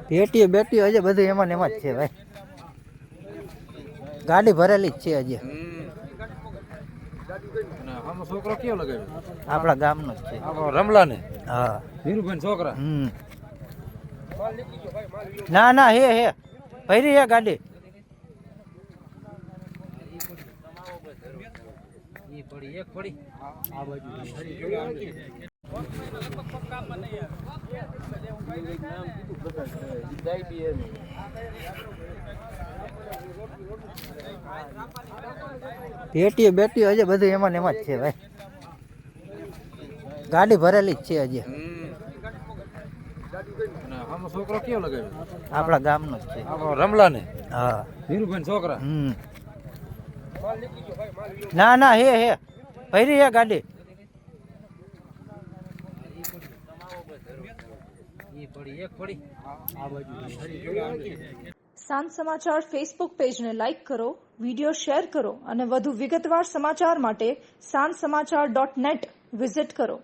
પેટીઓ બેટીઓ હજી બધું એમાં ને એમાં જ છે ભાઈ. ગાડી ભરેલી જ છે હજી. છોકરો કેવો લગાવ્યો? આપણા ગામનો જ છે. રમલા ને? હા, વીરુભાઈ છોકરા. ના ના હે ભરી હે ગાડી. પેટીઓ બેટીઓ હજી બધું એમાં ને એમાં જ છે ભાઈ. ગાડી ભરેલી જ છે હજી. છોકરો કેવો લગાવ્યો? આપણા ગામનો જ છે. રમલા ને? હા, વીરુભાઈ છોકરા. ના ના હે ભરી હે ગાડી. સાંજ સમાચાર ફેસબુક પેજને લાઇક કરો, વિડીયો શેર કરો અને વધુ વિગતવાર સમાચાર માટે sanssamachar.net વિઝિટ કરો.